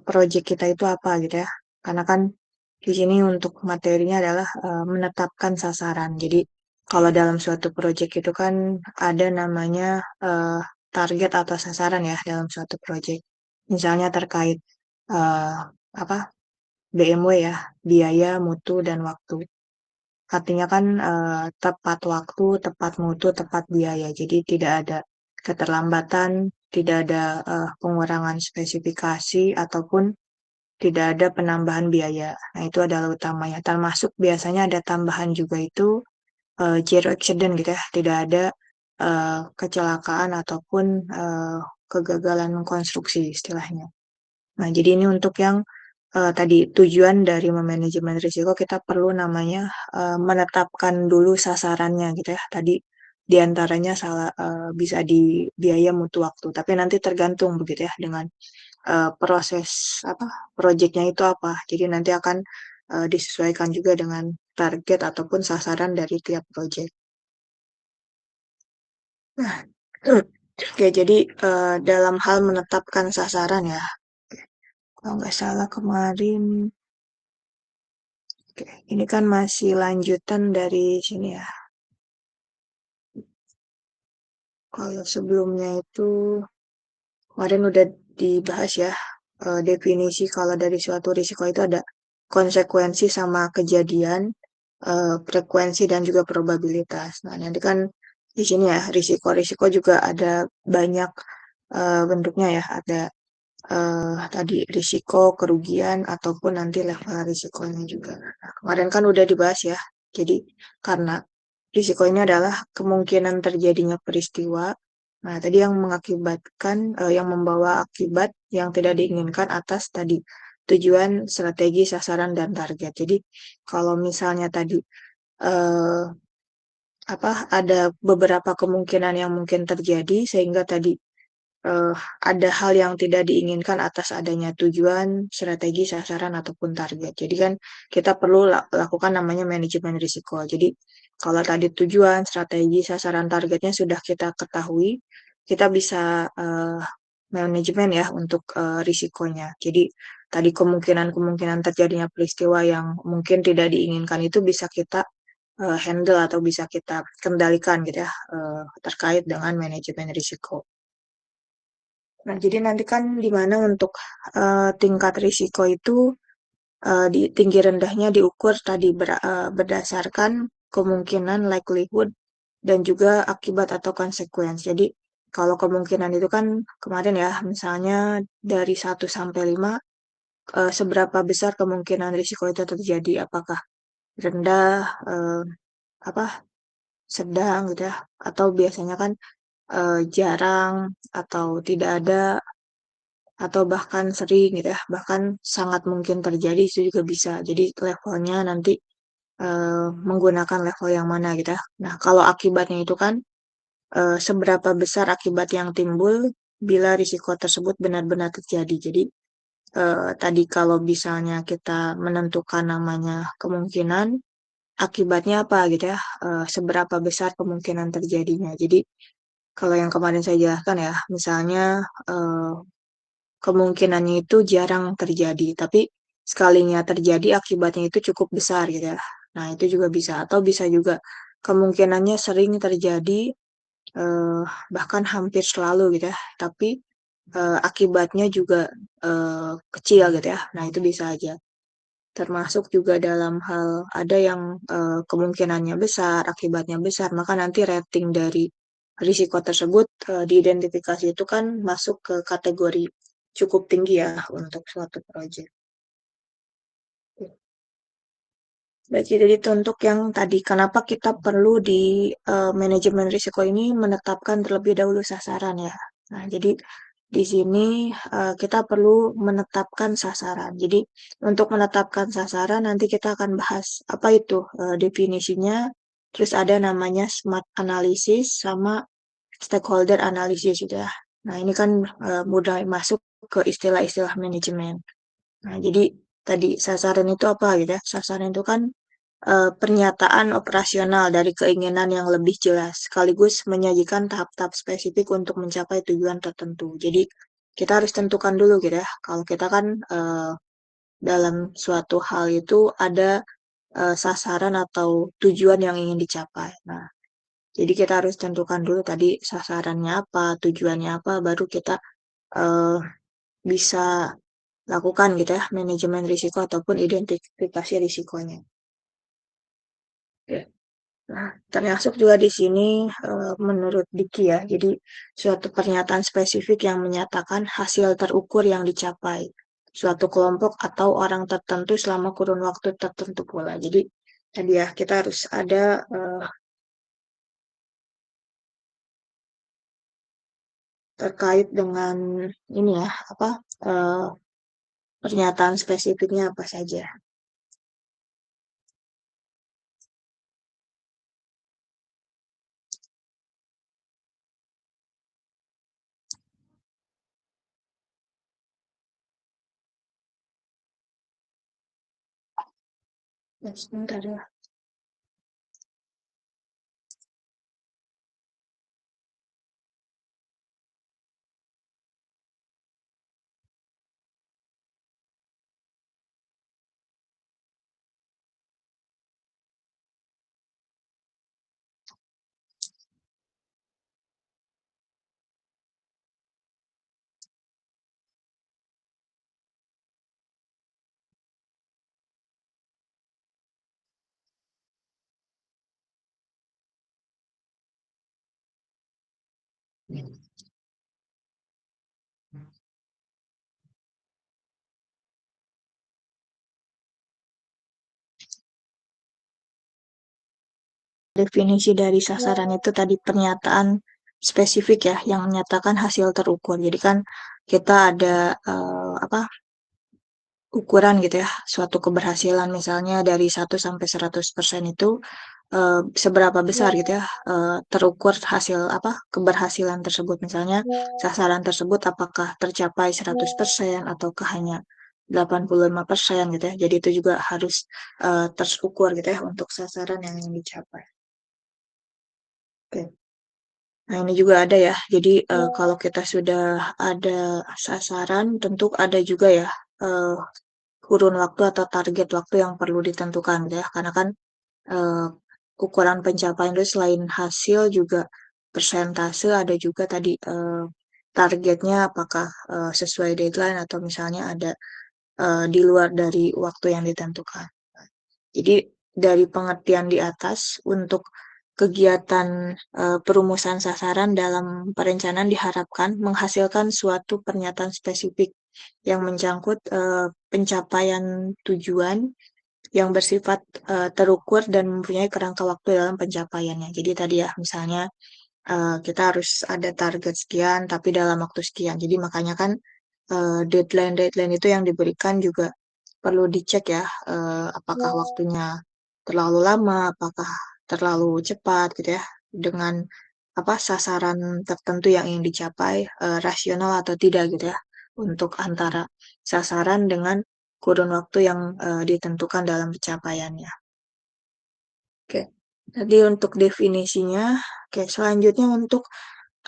project kita itu apa gitu ya. Karena kan di sini untuk materinya adalah, menetapkan sasaran. Jadi kalau dalam suatu project itu kan ada namanya, target atau sasaran ya dalam suatu project. Misalnya terkait, eee, apa, BMW ya, biaya, mutu, dan waktu. Artinya kan, tepat waktu, tepat mutu, tepat biaya. Jadi tidak ada keterlambatan, tidak ada, pengurangan spesifikasi, ataupun tidak ada penambahan biaya. Nah, itu adalah utamanya. Termasuk biasanya ada tambahan juga itu, zero accident gitu ya, tidak ada, kecelakaan ataupun, kegagalan konstruksi istilahnya. Nah, jadi ini untuk yang, tadi tujuan dari memanajemen risiko kita perlu namanya, menetapkan dulu sasarannya gitu ya. Tadi di antaranya bisa di biaya mutu waktu, tapi nanti tergantung begitu ya dengan, proses apa, projeknya itu apa. Jadi nanti akan, disesuaikan juga dengan target ataupun sasaran dari tiap project. Nah, oke jadi, dalam hal menetapkan sasaran ya, kalau nggak salah kemarin oke, ini kan masih lanjutan dari sini ya. Kalau sebelumnya itu kemarin udah dibahas ya, definisi kalau dari suatu risiko itu ada konsekuensi sama kejadian, frekuensi dan juga probabilitas. Nah, nanti kan di sini ya risiko-risiko juga ada banyak, bentuknya ya, ada, tadi risiko, kerugian, ataupun nanti level risikonya juga. Nah, kemarin kan udah dibahas ya. Jadi karena risiko ini adalah kemungkinan terjadinya peristiwa. Nah, tadi yang mengakibatkan, yang membawa akibat yang tidak diinginkan atas tadi tujuan, strategi, sasaran, dan target. Jadi kalau misalnya tadi eh, ada beberapa kemungkinan yang mungkin terjadi sehingga tadi eh, ada hal yang tidak diinginkan atas adanya tujuan, strategi, sasaran, ataupun target. Jadi kan kita perlu lakukan namanya manajemen risiko. Jadi kalau tadi tujuan, strategi, sasaran, targetnya sudah kita ketahui, kita bisa manajemen ya untuk risikonya. Jadi tadi kemungkinan-kemungkinan terjadinya peristiwa yang mungkin tidak diinginkan itu bisa kita handle atau bisa kita kendalikan gitu ya terkait dengan manajemen risiko. Nah, jadi nanti kan di mana untuk tingkat risiko itu di tinggi rendahnya diukur tadi berdasarkan kemungkinan likelihood dan juga akibat atau konsekuensi. Jadi kalau kemungkinan itu kan kemarin ya, misalnya dari 1 sampai 5, seberapa besar kemungkinan risiko itu terjadi? Apakah rendah, apa, sedang gitu ya? Atau biasanya kan jarang atau tidak ada atau bahkan sering gitu ya, bahkan sangat mungkin terjadi itu juga bisa. Jadi levelnya nanti menggunakan level yang mana gitu ya. Nah, kalau akibatnya itu kan seberapa besar akibat yang timbul bila risiko tersebut benar-benar terjadi. Jadi tadi kalau misalnya kita menentukan namanya kemungkinan, akibatnya apa gitu ya, seberapa besar kemungkinan terjadinya. Jadi kalau yang kemarin saya jelaskan ya, misalnya kemungkinannya itu jarang terjadi, tapi sekalinya terjadi akibatnya itu cukup besar gitu ya. Nah, itu juga bisa atau bisa juga kemungkinannya sering terjadi eh, bahkan hampir selalu gitu ya, tapi akibatnya juga kecil gitu ya. Nah, itu bisa aja. Termasuk juga dalam hal ada yang kemungkinannya besar, akibatnya besar, maka nanti rating dari risiko tersebut diidentifikasi itu kan masuk ke kategori cukup tinggi ya untuk suatu proyek. Baik, jadi itu untuk yang tadi, kenapa kita perlu di manajemen risiko ini menetapkan terlebih dahulu sasaran ya. Nah, jadi di sini kita perlu menetapkan sasaran. Jadi untuk menetapkan sasaran nanti kita akan bahas apa itu definisinya, terus ada namanya SMART analysis sama stakeholder analysis gitu ya. Nah, ini kan mudah masuk ke istilah-istilah manajemen. Nah, jadi tadi sasaran itu apa gitu ya? Sasaran itu kan pernyataan operasional dari keinginan yang lebih jelas, sekaligus menyajikan tahap-tahap spesifik untuk mencapai tujuan tertentu. Jadi kita harus tentukan dulu gitu ya, kalau kita kan, dalam suatu hal itu ada, sasaran atau tujuan yang ingin dicapai. Nah, jadi kita harus tentukan dulu tadi sasarannya apa, tujuannya apa, baru kita, eee, bisa lakukan gitu ya, manajemen risiko ataupun identifikasi risikonya. Oke. Nah, termasuk juga di sini, menurut Diki ya, jadi suatu pernyataan spesifik yang menyatakan hasil terukur yang dicapai suatu kelompok atau orang tertentu selama kurun waktu tertentu pula. Jadi tadi ya, kita harus ada, terkait dengan ini ya, apa, eee, pernyataan spesifiknya apa saja. Ya, sebentar ya. Definisi dari sasaran itu tadi pernyataan spesifik ya, yang menyatakan hasil terukur. Jadi kan kita ada, apa, ukuran gitu ya, suatu keberhasilan misalnya dari 1 sampai 100% itu, seberapa besar gitu ya, terukur hasil apa, keberhasilan tersebut. Misalnya sasaran tersebut apakah tercapai 100% ataukah hanya 85% gitu ya. Jadi itu juga harus, terukur gitu ya untuk sasaran yang ingin dicapai. Oke. Nah, ini juga ada ya. Jadi, kalau kita sudah ada sasaran, tentu ada juga ya, eee, kurun waktu atau target waktu yang perlu ditentukan gitu ya. Karena kan, eee, ukuran pencapaian itu selain hasil juga persentase, ada juga tadi, targetnya apakah, sesuai deadline atau misalnya ada, di luar dari waktu yang ditentukan. Jadi dari pengertian di atas untuk kegiatan, perumusan sasaran dalam perencanaan diharapkan menghasilkan suatu pernyataan spesifik yang mencangkut, pencapaian tujuan yang bersifat, terukur dan mempunyai kerangka waktu dalam pencapaiannya. Jadi tadi ya misalnya, kita harus ada target sekian tapi dalam waktu sekian. Jadi makanya kan, deadline-deadline itu yang diberikan juga perlu dicek ya, apakah waktunya terlalu lama, apakah terlalu cepat gitu ya, dengan apa, sasaran tertentu yang ingin dicapai, rasional atau tidak gitu ya, untuk antara sasaran dengan kurun waktu yang, ditentukan dalam pencapaiannya. Oke, tadi untuk definisinya. Oke, selanjutnya untuk,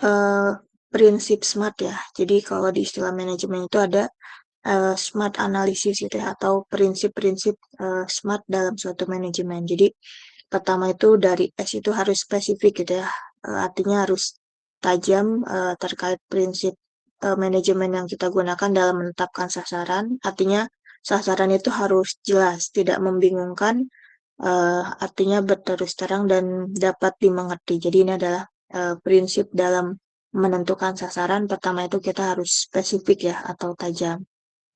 eee, prinsip SMART ya. Jadi kalau di istilah manajemen itu ada, SMART analysis gitu ya, atau prinsip-prinsip, SMART dalam suatu manajemen. Jadi pertama itu dari S itu harus spesifik gitu ya, artinya harus tajam, terkait prinsip, manajemen yang kita gunakan dalam menetapkan sasaran. Artinya sasaran itu harus jelas, tidak membingungkan, artinya berterus terang dan dapat dimengerti. Jadi ini adalah, prinsip dalam menentukan sasaran, pertama itu kita harus spesifik ya atau tajam.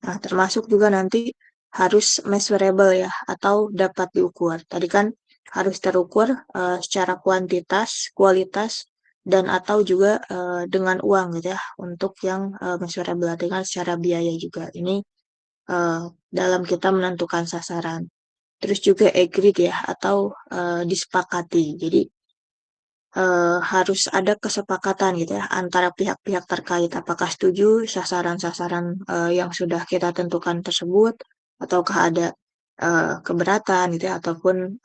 Nah, termasuk juga nanti harus measurable ya atau dapat diukur. Tadi kan harus terukur, secara kuantitas, kualitas, dan atau juga, dengan uang gitu ya untuk yang, measurable artinya kan secara biaya juga. Ini, eee, dalam kita menentukan sasaran. Terus juga agreed ya atau, disepakati. Jadi, harus ada kesepakatan gitu ya antara pihak-pihak terkait, apakah setuju sasaran-sasaran, yang sudah kita tentukan tersebut, ataukah ada, keberatan gitu ya, ataupun,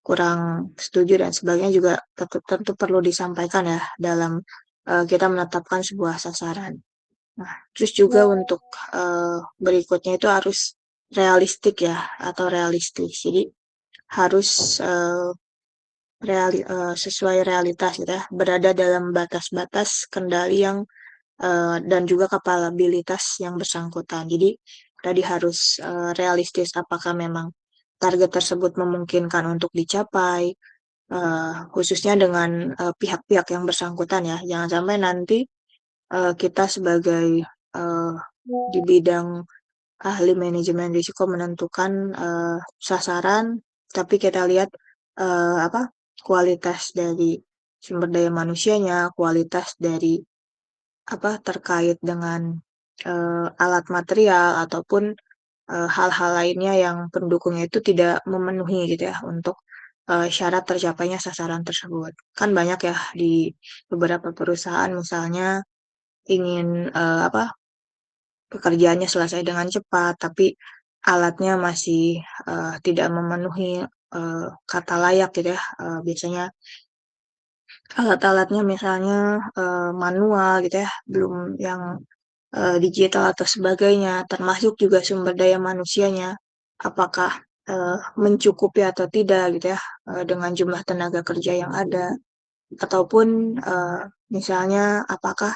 kurang setuju dan sebagainya juga tentu tentu perlu disampaikan ya dalam, kita menetapkan sebuah sasaran. Nah, terus juga untuk berikutnya itu harus realistik ya atau realistis. Jadi harus sesuai realitas gitu ya, berada dalam batas-batas kendali yang dan juga kapabilitas yang bersangkutan. Jadi tadi harus realistis apakah memang target tersebut memungkinkan untuk dicapai, khususnya dengan pihak-pihak yang bersangkutan ya. Jangan sampai nanti kita sebagai uh, di bidang ahli manajemen risiko menentukan sasaran, tapi kita lihat apa kualitas dari sumber daya manusianya, kualitas dari apa terkait dengan alat material ataupun hal-hal lainnya yang pendukungnya itu tidak memenuhi gitu ya untuk syarat tercapainya sasaran tersebut. Kan banyak ya di beberapa perusahaan misalnya ingin apa pekerjaannya selesai dengan cepat, tapi alatnya masih tidak memenuhi kata layak gitu ya. Biasanya alat-alatnya misalnya manual gitu ya, belum yang digital atau sebagainya, termasuk juga sumber daya manusianya, apakah mencukupi atau tidak gitu ya dengan jumlah tenaga kerja yang ada, ataupun misalnya apakah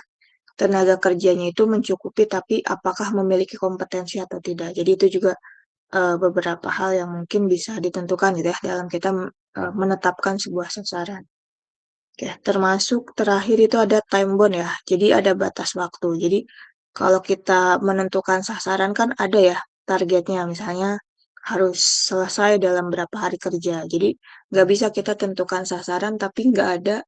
tenaga kerjanya itu mencukupi tapi apakah memiliki kompetensi atau tidak. Jadi itu juga beberapa hal yang mungkin bisa ditentukan gitu ya dalam kita menetapkan sebuah sasaran. Ya, termasuk terakhir itu ada time bound ya. Jadi ada batas waktu. Jadi kalau kita menentukan sasaran kan ada ya targetnya. Misalnya harus selesai dalam berapa hari kerja. Jadi nggak bisa kita tentukan sasaran tapi nggak ada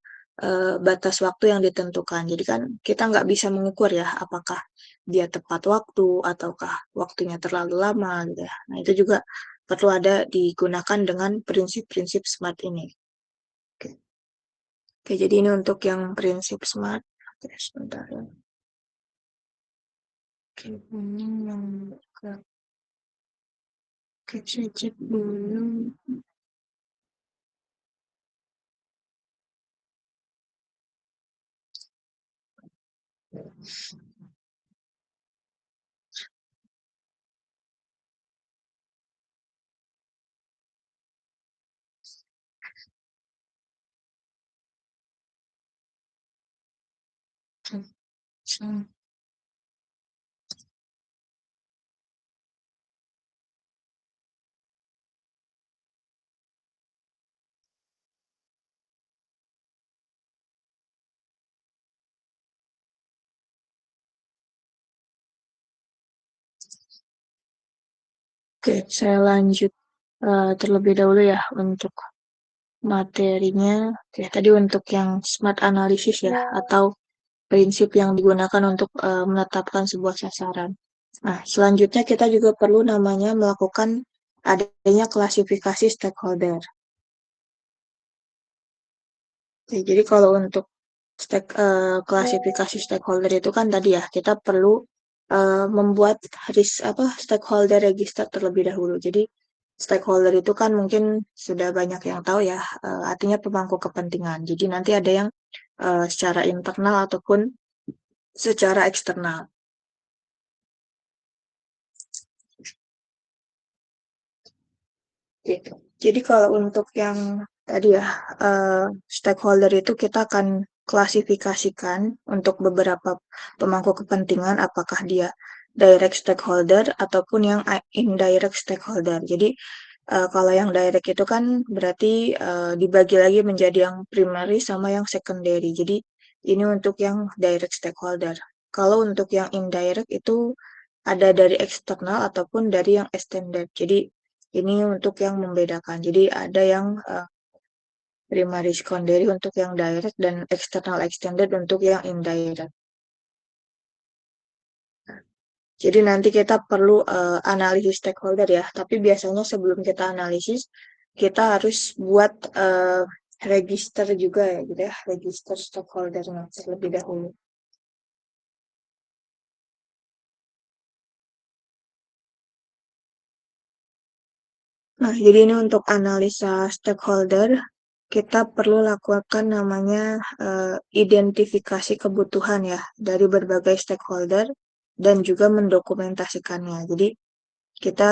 batas waktu yang ditentukan. Jadi kan kita nggak bisa mengukur ya apakah dia tepat waktu ataukah waktunya terlalu lama gitu ya. Nah itu juga perlu ada digunakan dengan prinsip-prinsip SMART ini. Oke. Oke, jadi ini untuk yang prinsip SMART. Oke, sebentar ya. Oke, ini yang ke oke, saya cek dulu. Oke, saya lanjut terlebih dahulu ya untuk materinya. Oke, tadi untuk yang SMART analysis ya atau prinsip yang digunakan untuk menetapkan sebuah sasaran. Nah, selanjutnya kita juga perlu namanya melakukan adanya klasifikasi stakeholder. Oke, jadi kalau untuk klasifikasi stakeholder itu kan tadi ya kita perlu membuat stakeholder register terlebih dahulu. Jadi stakeholder itu kan mungkin sudah banyak yang tahu ya, artinya pemangku kepentingan. Jadi nanti ada yang secara internal ataupun secara eksternal. Gitu. Jadi kalau untuk yang tadi ya, stakeholder itu kita akan klasifikasikan untuk beberapa pemangku kepentingan, apakah dia direct stakeholder ataupun yang indirect stakeholder. Jadi kalau yang direct itu kan berarti dibagi lagi menjadi yang primary sama yang secondary. Jadi ini untuk yang direct stakeholder. Kalau untuk yang indirect itu ada dari eksternal ataupun dari yang extended. Jadi ini untuk yang membedakan. Jadi ada yang primary secondary untuk yang direct dan external extended untuk yang indirect. Jadi nanti kita perlu analisis stakeholder ya. Tapi biasanya sebelum kita analisis, kita harus buat register juga ya, gitu ya, register stakeholder terlebih dahulu. Nah, jadi ini untuk analisa stakeholder, kita perlu lakukan namanya identifikasi kebutuhan ya dari berbagai stakeholder dan juga mendokumentasikannya. Jadi kita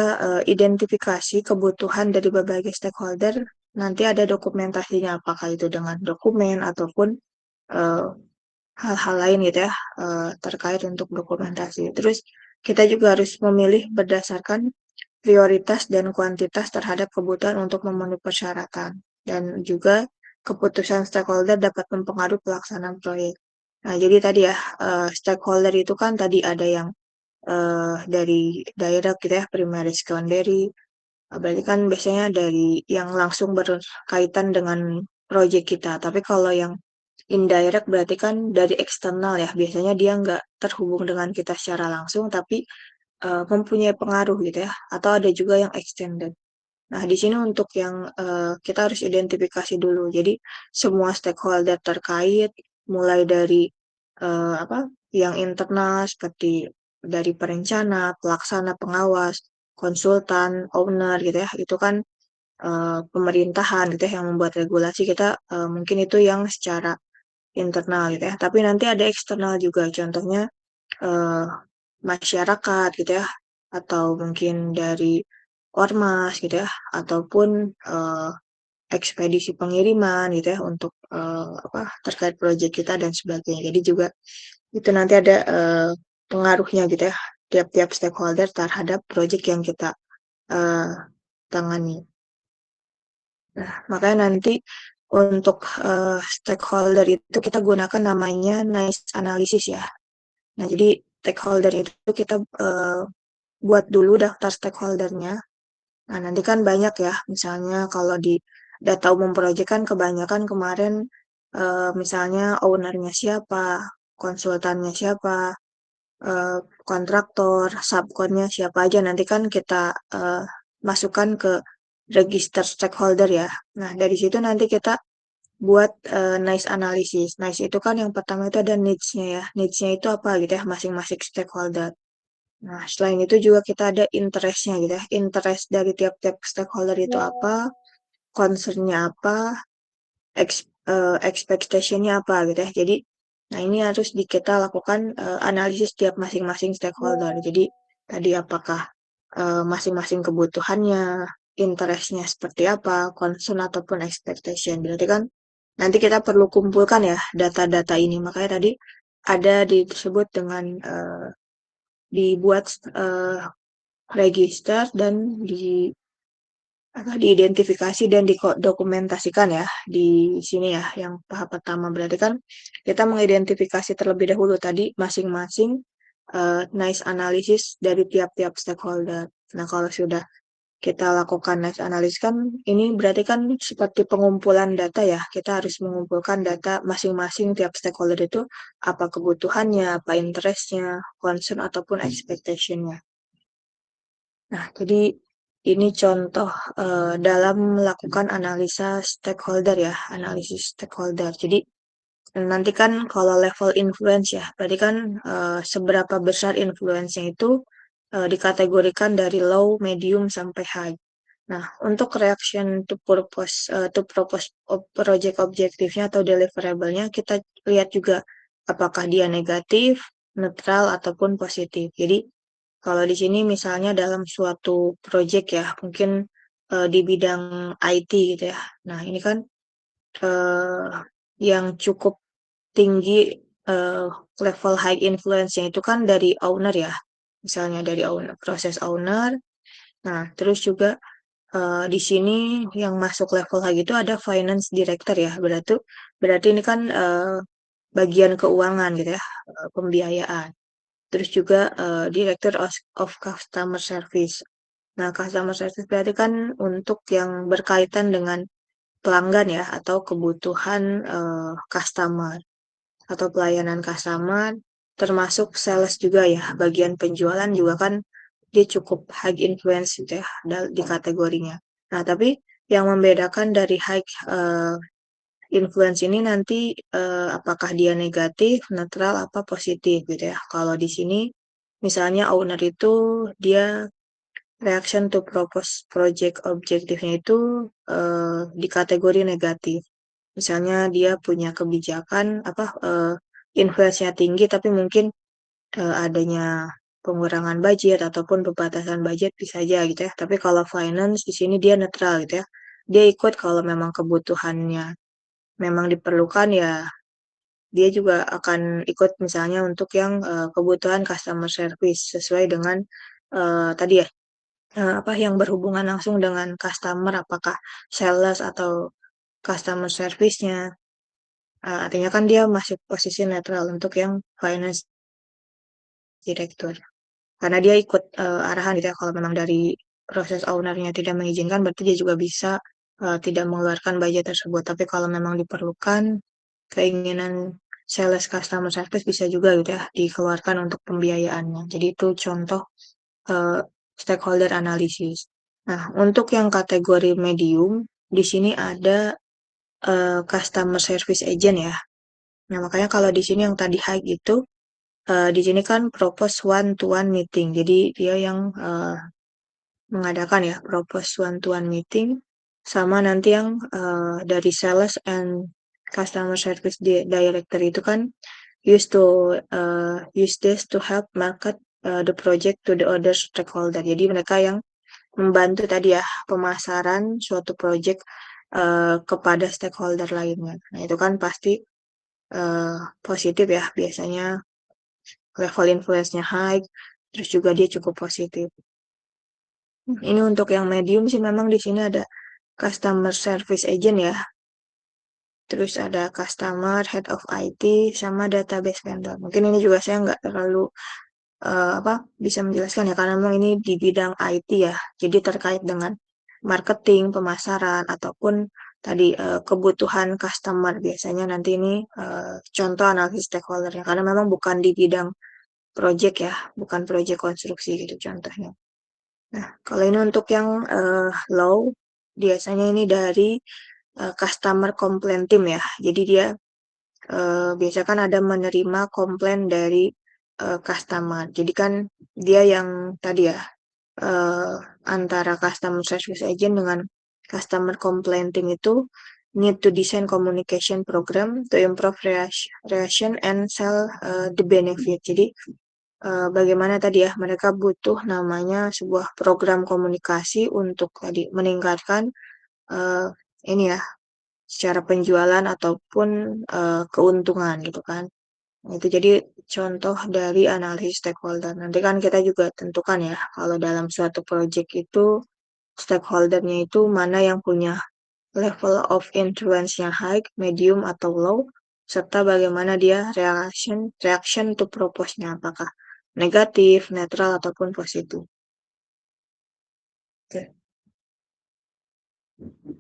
identifikasi kebutuhan dari berbagai stakeholder, nanti ada dokumentasinya, apakah itu dengan dokumen ataupun eh, hal-hal lain gitu ya, terkait untuk dokumentasi. Terus kita juga harus memilih berdasarkan prioritas dan kuantitas terhadap kebutuhan untuk memenuhi persyaratan. Dan juga keputusan stakeholder dapat mempengaruhi pelaksanaan proyek. Nah, jadi tadi ya, stakeholder itu kan tadi ada yang dari daerah gitu ya, primary, secondary. Berarti kan biasanya dari yang langsung berkaitan dengan proyek kita. Tapi kalau yang indirect berarti kan dari eksternal ya. Biasanya dia nggak terhubung dengan kita secara langsung, tapi mempunyai pengaruh gitu ya. Atau ada juga yang extended. Nah, di sini untuk yang kita harus identifikasi dulu. Jadi semua stakeholder terkait, mulai dari apa, yang internal seperti dari perencana, pelaksana, pengawas, konsultan, owner gitu ya. Itu kan pemerintahan gitu ya yang membuat regulasi kita, mungkin itu yang secara internal gitu ya. Tapi nanti ada eksternal juga. Contohnya eh, masyarakat gitu ya, atau mungkin dari ormas gitu ya, ataupun ekspedisi pengiriman gitu ya untuk apa, terkait proyek kita dan sebagainya. Jadi juga itu nanti ada pengaruhnya gitu ya, tiap-tiap stakeholder terhadap proyek yang kita eh, tangani. Nah, makanya nanti untuk stakeholder itu kita gunakan namanya NICE analysis ya. Nah, jadi stakeholder itu kita buat dulu daftar stakeholdernya. Nah, nanti kan banyak ya, misalnya kalau di data umum proyek kan kebanyakan kemarin misalnya ownernya siapa, konsultannya siapa, eh, kontraktor, subkonnya siapa aja, nanti kan kita masukkan ke register stakeholder ya. Nah, dari situ nanti kita buat NICE analysis. NICE itu kan yang pertama itu ada needs-nya ya. Needs-nya itu apa gitu ya, masing-masing stakeholder. Nah, selain itu juga kita ada interest-nya gitu ya. Interest dari tiap-tiap stakeholder itu apa, concern-nya apa, expectation-nya apa gitu ya. Jadi, nah ini harus kita lakukan analisis tiap masing-masing stakeholder. Jadi, tadi apakah masing-masing kebutuhannya, interest-nya seperti apa, concern ataupun expectation. Berarti kan nanti kita perlu kumpulkan ya data-data ini. Makanya tadi ada disebut dengan dibuat register dan diidentifikasi dan didokumentasikan ya di sini ya. Yang tahap pertama berarti kan kita mengidentifikasi terlebih dahulu tadi masing-masing NICE analysis dari tiap-tiap stakeholder. Nah, kalau sudah kita lakukan NICE analysis kan ini berarti kan seperti pengumpulan data ya. Kita harus mengumpulkan data masing-masing tiap stakeholder itu apa kebutuhannya, apa interestnya, concern ataupun expectation-nya. Nah, jadi ini contoh dalam melakukan analisa stakeholder ya, analisis stakeholder. Jadi nanti kan kalau level influence ya, berarti kan seberapa besar influence-nya itu dikategorikan dari low, medium sampai high. Nah, untuk reaction to purpose project objektifnya atau deliverable-nya kita lihat juga apakah dia negatif, netral ataupun positif. Jadi kalau di sini misalnya dalam suatu project ya, mungkin di bidang IT gitu ya. Nah, ini kan eh, yang cukup tinggi eh, level high influence-nya itu kan dari owner ya. Misalnya dari owner, proses owner. Nah, terus juga di sini yang masuk level high itu ada finance director ya. Berarti ini kan bagian keuangan gitu ya, pembiayaan. Terus juga Director of Customer Service. Nah, Customer Service berarti kan untuk yang berkaitan dengan pelanggan ya, atau kebutuhan customer, atau pelayanan customer, termasuk sales juga ya, bagian penjualan juga kan dia cukup high influence gitu ya, di kategorinya. Nah, tapi yang membedakan dari high influence ini nanti apakah dia negatif, netral, apa positif gitu ya. Kalau di sini misalnya owner itu dia reaction to propose project objektifnya itu di kategori negatif. Misalnya dia punya kebijakan apa influence-nya tinggi tapi mungkin adanya pengurangan budget ataupun pembatasan budget bisa aja gitu ya. Tapi kalau finance di sini dia netral gitu ya. Dia ikut kalau memang kebutuhannya memang diperlukan ya dia juga akan ikut misalnya untuk yang kebutuhan customer service sesuai dengan tadi ya apa yang berhubungan langsung dengan customer apakah sales atau customer service-nya. Artinya kan dia masih posisi netral untuk yang finance director. Karena dia ikut arahan gitu ya kalau memang dari proses ownernya tidak mengizinkan berarti dia juga bisa tidak mengeluarkan budget tersebut. Tapi kalau memang diperlukan keinginan sales customer service bisa juga gitu ya dikeluarkan untuk pembiayaannya. Jadi itu contoh eh, stakeholder analysis. Nah, untuk yang kategori medium di sini ada customer service agent ya. Nah, makanya kalau di sini yang tadi high itu di sini kan propose one to one meeting. Jadi dia yang mengadakan ya propose one to one meeting sama nanti yang dari sales and customer service director itu kan use this to help market the project to the other stakeholder. Jadi mereka yang membantu tadi ya pemasaran suatu project kepada stakeholder lainnya. Nah, itu kan pasti positif ya biasanya level influence-nya high, terus juga dia cukup positif. Ini untuk yang medium sih memang di sini ada customer service agent ya. Terus ada customer, head of IT, sama database vendor. Mungkin ini juga saya nggak terlalu apa bisa menjelaskan ya karena memang ini di bidang IT ya. Jadi terkait dengan marketing, pemasaran ataupun tadi kebutuhan customer biasanya nanti ini contoh analisis stakeholder-nya karena memang bukan di bidang project ya, bukan project konstruksi gitu contohnya. Nah, kalau ini untuk yang low biasanya ini dari customer complaint team ya. Jadi dia biasanya kan ada menerima komplain dari customer. Jadi kan dia yang tadi ya eh, antara customer service agent dengan customer complaint team itu need to design communication program to improve reaction and sell the benefit. Jadi bagaimana tadi ya mereka butuh namanya sebuah program komunikasi untuk tadi meningkatkan eh, ini ya secara penjualan ataupun keuntungan gitu kan. Nah, itu jadi contoh dari analisis stakeholder. Nanti kan kita juga tentukan ya, kalau dalam suatu project itu stakeholdernya itu mana yang punya level of influence-nya high, medium, atau low, serta bagaimana dia reaction to propose-nya, apakah negatif, netral, ataupun positif. Oke.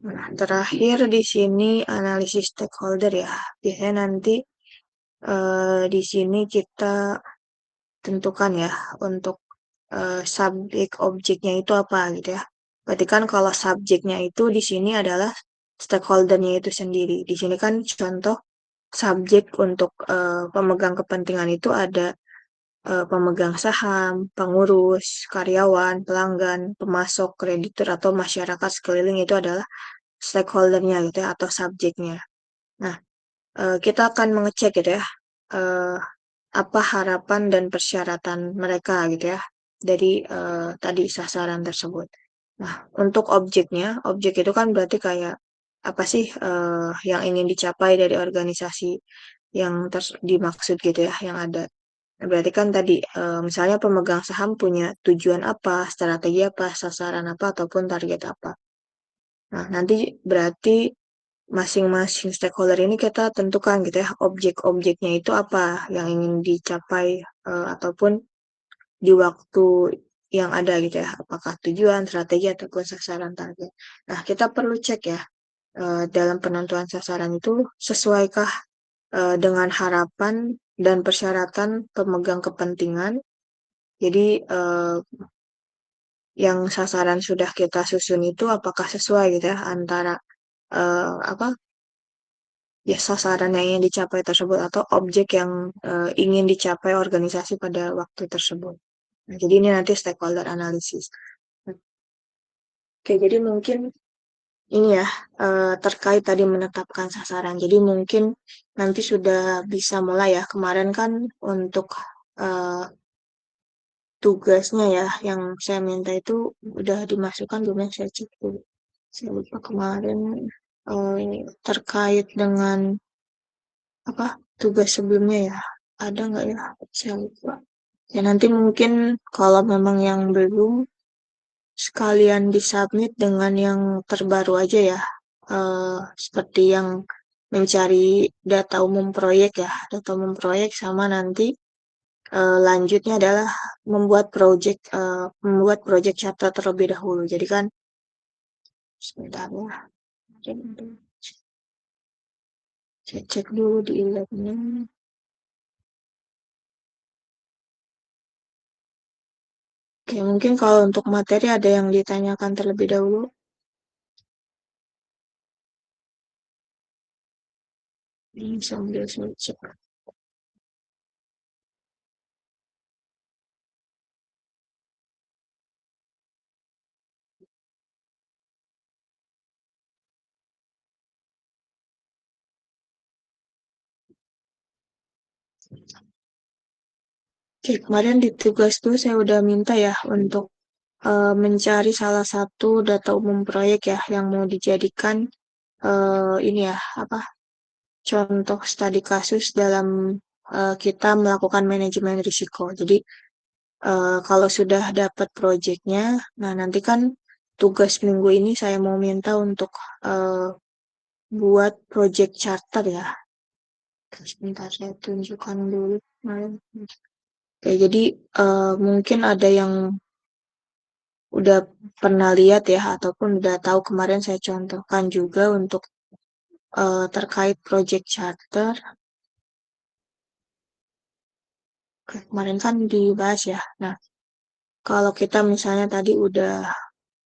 Nah, terakhir di sini analisis stakeholder ya. Biasanya nanti di sini kita tentukan ya untuk subjek objeknya itu apa gitu ya. Berarti kan kalau subjeknya itu di sini adalah stakeholdernya itu sendiri. Di sini kan contoh subjek untuk pemegang kepentingan itu ada pemegang saham, pengurus, karyawan, pelanggan, pemasok, kreditur atau masyarakat sekeliling itu adalah stakeholdernya gitu ya atau subjeknya. Nah, kita akan mengecek gitu ya. eh, apa harapan dan persyaratan mereka gitu ya dari tadi sasaran tersebut. Nah, untuk objeknya, objek itu kan berarti kayak apa sih yang ingin dicapai dari organisasi yang dimaksud gitu ya, yang ada. Nah, berarti kan tadi misalnya pemegang saham punya tujuan apa, strategi apa, sasaran apa, ataupun target apa. Nah, nanti berarti masing-masing stakeholder ini kita tentukan gitu ya, objek-objeknya itu apa yang ingin dicapai ataupun di waktu yang ada gitu ya, apakah tujuan, strategi, ataupun sasaran target. Nah, kita perlu cek ya, dalam penentuan sasaran itu sesuaikah dengan harapan dan persyaratan pemegang kepentingan. Jadi, yang sasaran sudah kita susun itu apakah sesuai gitu ya antara apa ya sasaran yang ingin dicapai tersebut atau objek yang ingin dicapai organisasi pada waktu tersebut. Nah, jadi ini nanti stakeholder analysis. Oke, jadi mungkin ini ya terkait tadi menetapkan sasaran. Jadi mungkin nanti sudah bisa mulai ya. Kemarin kan untuk uh, tugasnya ya yang saya minta itu udah dimasukkan belum ya, saya cek dulu. Saya lupa kemarin terkait dengan apa tugas sebelumnya ya. Ada nggak ya? Saya lupa. Ya nanti mungkin kalau memang yang belum sekalian disubmit dengan yang terbaru aja ya. Seperti yang mencari data umum proyek ya, data umum proyek sama nanti lanjutnya adalah membuat project charter terlebih dahulu. Jadi kan sebentar ya, saya cek dulu di labnya. Oke, mungkin kalau untuk materi ada yang ditanyakan terlebih dahulu. Ini sambil saya cek. Oke, kemarin di tugas tuh saya udah minta ya untuk mencari salah satu data umum proyek ya yang mau dijadikan ini ya apa contoh studi kasus dalam kita melakukan manajemen risiko. Jadi kalau sudah dapat proyeknya, nah nanti kan tugas minggu ini saya mau minta untuk eh, buat project charter ya. Sebentar saya tunjukkan dulu. kemarin. Oke, jadi mungkin ada yang udah pernah lihat ya ataupun udah tahu kemarin saya contohkan juga untuk terkait project charter. Kemarin kan dibahas ya. Nah, kalau kita misalnya tadi udah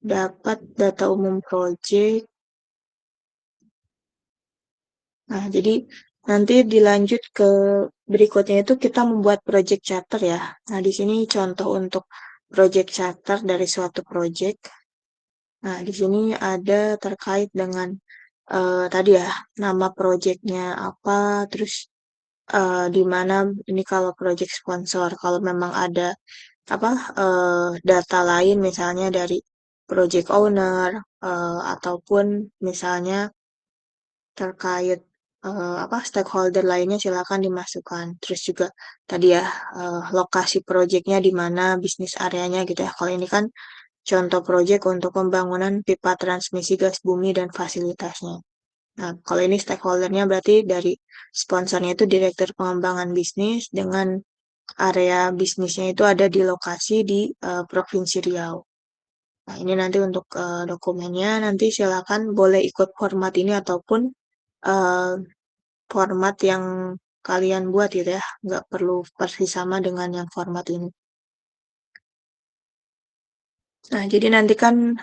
dapat data umum project, nah jadi nanti dilanjut ke berikutnya itu kita membuat project charter ya. Nah, di sini contoh untuk project charter dari suatu project. Nah, di sini ada terkait dengan tadi ya nama projectnya apa, terus di mana ini kalau project sponsor, kalau memang ada apa data lain misalnya dari project owner ataupun misalnya terkait apa stakeholder lainnya silakan dimasukkan. Terus juga tadi ya lokasi projectnya di mana bisnis areanya gitu ya. Kalau ini kan contoh project untuk pembangunan pipa transmisi gas bumi dan fasilitasnya. Nah, kalau ini stakeholdernya berarti dari sponsornya itu Direktur Pengembangan Bisnis dengan area bisnisnya itu ada di lokasi di Provinsi Riau. Nah, ini nanti untuk dokumennya nanti silakan boleh ikut format ini ataupun eh, format yang kalian buat gitu ya. Nggak perlu persis sama dengan yang format ini. Nah, jadi nanti kan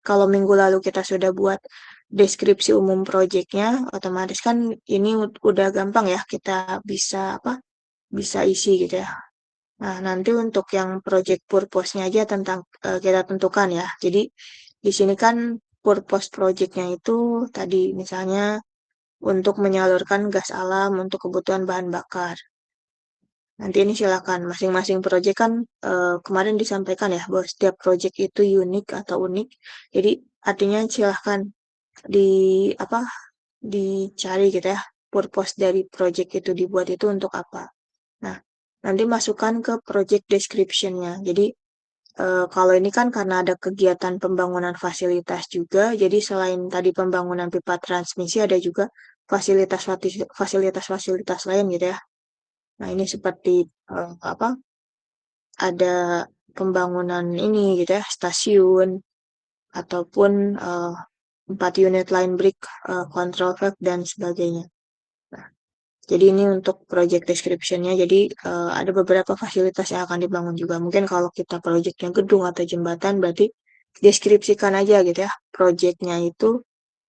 kalau minggu lalu kita sudah buat deskripsi umum proyeknya, otomatis kan ini udah gampang ya kita bisa apa? Bisa isi gitu ya. Nah, nanti untuk yang project purpose-nya aja tentang kita tentukan ya. Jadi di sini kan purpose project-nya itu tadi misalnya untuk menyalurkan gas alam untuk kebutuhan bahan bakar. Nanti ini silakan masing-masing project kan kemarin disampaikan ya bahwa setiap project itu unik atau unik. Jadi artinya silahkan di apa dicari gitu ya purpose dari project itu dibuat itu untuk apa. Nah, nanti masukkan ke project description-nya. Jadi kalau ini kan karena ada kegiatan pembangunan fasilitas juga, jadi selain tadi pembangunan pipa transmisi ada juga fasilitas-fasilitas lain gitu ya. Nah, ini seperti apa? Ada pembangunan ini gitu ya, stasiun ataupun 4 unit line break, control valve dan sebagainya. Nah, jadi ini untuk project description-nya. Jadi ada beberapa fasilitas yang akan dibangun juga. Mungkin kalau kita projectnya gedung atau jembatan, berarti deskripsikan aja gitu ya. Projectnya itu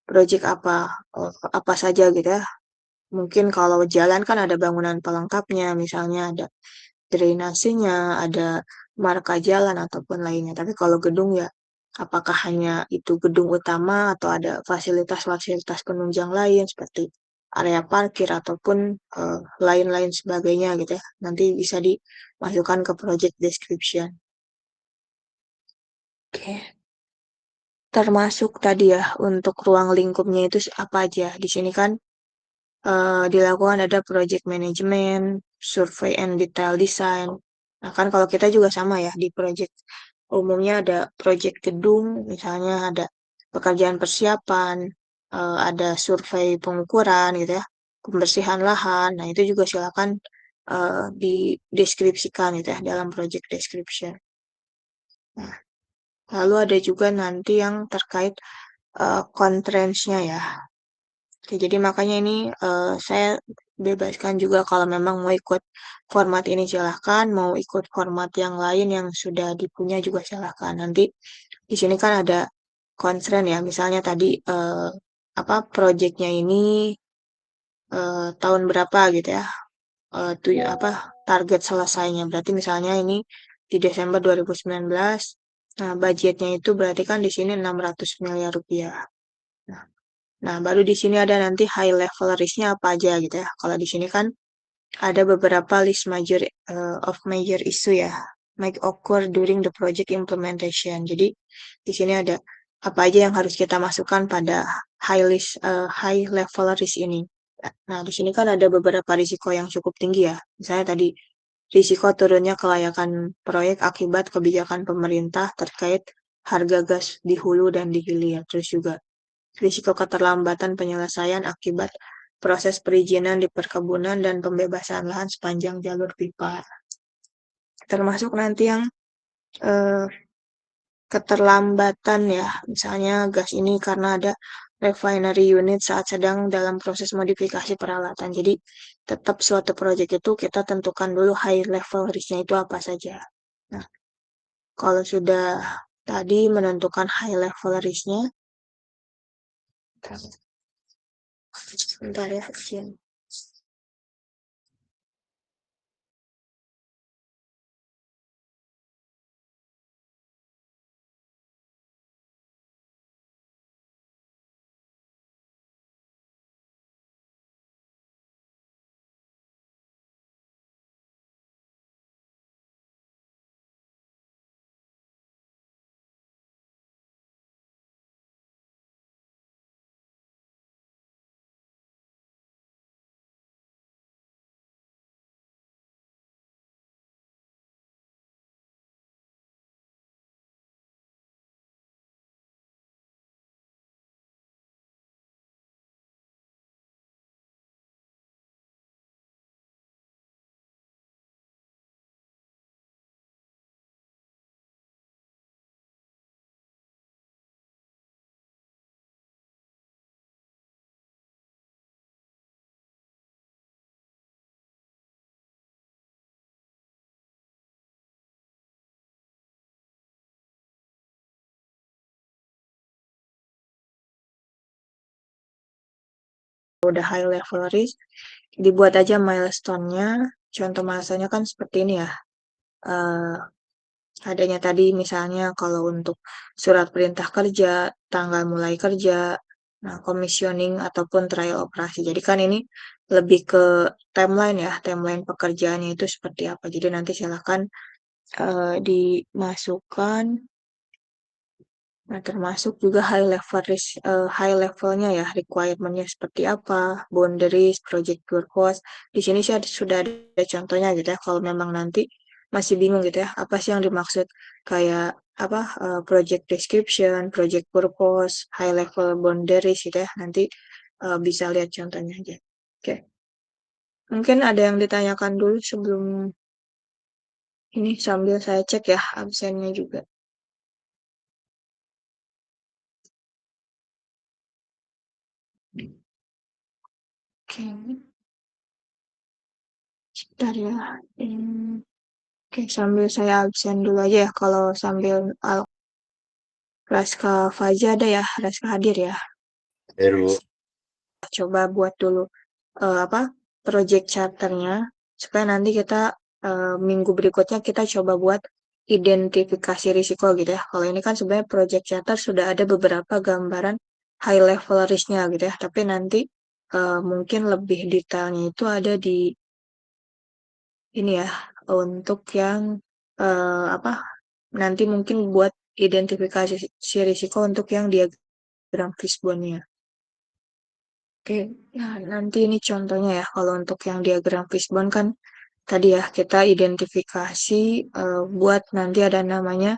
project apa saja gitu ya. Mungkin kalau jalan kan ada bangunan pelengkapnya, misalnya ada drainasenya, ada marka jalan ataupun lainnya. Tapi kalau gedung ya, apakah hanya itu gedung utama atau ada fasilitas-fasilitas penunjang lain seperti area parkir ataupun lain-lain sebagainya gitu ya. Nanti bisa dimasukkan ke project description. Oke. Termasuk tadi ya untuk ruang lingkupnya itu apa aja. Di sini kan dilakukan ada project management, survey and detail design. Nah kan kalau kita juga sama ya di project umumnya ada project gedung, misalnya ada pekerjaan persiapan, ada survei pengukuran gitu ya, pembersihan lahan. Nah itu juga silakan dideskripsikan gitu ya dalam project description. Nah, lalu ada juga nanti yang terkait constraints-nya ya. Oke, jadi makanya ini saya bebaskan juga kalau memang mau ikut format ini silahkan, mau ikut format yang lain yang sudah dipunya juga silahkan. Nanti di sini kan ada constraint ya, misalnya tadi apa proyeknya ini tahun berapa gitu ya, apa target selesainya. Berarti misalnya ini di Desember 2019, nah budgetnya itu berarti kan di sini 600 miliar rupiah. Nah, baru di sini ada nanti high level risk-nya apa aja gitu ya. Kalau di sini kan ada beberapa list major of major issue ya, might occur during the project implementation. Jadi di sini ada apa aja yang harus kita masukkan pada high level risk ini. Nah, di sini kan ada beberapa risiko yang cukup tinggi ya. Misalnya tadi risiko turunnya kelayakan proyek akibat kebijakan pemerintah terkait harga gas di hulu dan di hilir. Terus juga risiko keterlambatan penyelesaian akibat proses perizinan di perkebunan dan pembebasan lahan sepanjang jalur pipa. Termasuk nanti yang keterlambatan ya, misalnya gas ini karena ada refinery unit saat sedang dalam proses modifikasi peralatan. Jadi tetap suatu proyek itu kita tentukan dulu high level risk-nya itu apa saja. Nah, kalau sudah tadi menentukan high level risk-nya, bentar ya, izin. Udah high level risk, dibuat aja milestone-nya. Contoh milestone-nya kan seperti ini ya. Adanya tadi misalnya kalau untuk surat perintah kerja, tanggal mulai kerja, nah commissioning ataupun trial operasi. Jadi kan ini lebih ke timeline ya, timeline pekerjaannya itu seperti apa. Jadi nanti silakan dimasukkan. Nah, termasuk juga high levelnya ya, requirement-nya seperti apa, boundaries, project purpose. Di sini sih sudah ada contohnya gitu ya. Kalau memang nanti masih bingung gitu ya, apa sih yang dimaksud kayak apa project description, project purpose, high level boundaries gitu ya. Nanti bisa lihat contohnya aja. Oke. Mungkin ada yang ditanyakan dulu sebelum ini sambil saya cek ya absennya juga. Oke. Sebentar ya. Oke, sambil saya absen dulu aja ya. Kalau sambil Raska Faja ada ya, Raska hadir ya. Heru. Coba buat dulu apa project charternya supaya nanti kita minggu berikutnya kita coba buat identifikasi risiko gitu ya. Kalau ini kan sebenarnya project charter sudah ada beberapa gambaran high level risk-nya gitu ya. Tapi nanti mungkin lebih detailnya itu ada di ini ya, untuk yang, apa, nanti mungkin buat identifikasi si risiko untuk yang diagram fishbone-nya. Oke, nah nanti ini contohnya ya, kalau untuk yang diagram fishbone kan tadi ya kita identifikasi buat nanti ada namanya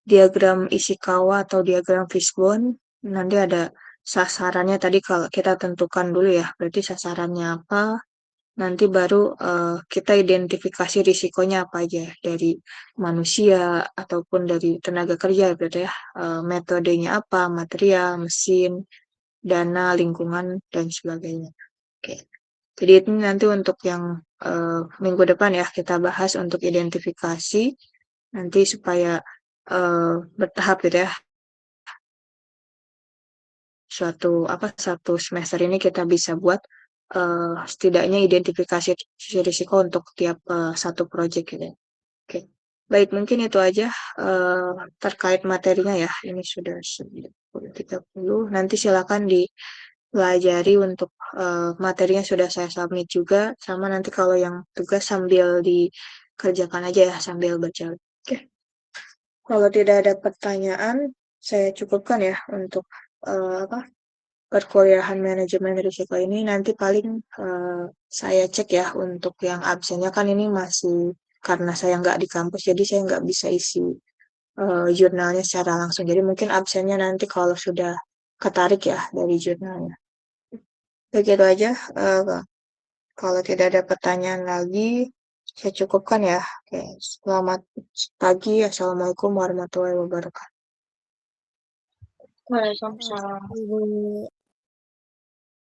diagram Ishikawa atau diagram fishbone. Nanti ada sasarannya tadi kalau kita tentukan dulu ya, berarti sasarannya apa, nanti baru kita identifikasi risikonya apa aja dari manusia ataupun dari tenaga kerja berarti ya, metodenya apa, material, mesin, dana, lingkungan, dan sebagainya. Oke. Jadi itu nanti untuk yang minggu depan ya kita bahas untuk identifikasi nanti supaya bertahap gitu ya. Satu semester ini kita bisa buat setidaknya identifikasi risiko untuk tiap satu project gitu ya. Oke. Baik, mungkin itu aja terkait materinya ya. Ini sudah 10:30. Nanti silakan dipelajari untuk materinya sudah saya submit juga. Sama nanti kalau yang tugas sambil dikerjakan aja ya, sambil baca. Oke. Kalau tidak ada pertanyaan, saya cukupkan ya untuk apa perkuliahan manajemen risiko ini. Nanti paling saya cek ya untuk yang absennya kan ini masih karena saya nggak di kampus, jadi saya nggak bisa isi jurnalnya secara langsung. Jadi mungkin absennya nanti kalau sudah ketarik ya dari jurnalnya. Begitu aja. Kalau tidak ada pertanyaan lagi, saya cukupkan ya. Oke, selamat pagi. Assalamualaikum warahmatullahi wabarakatuh. Waalaikumsalam. Ibu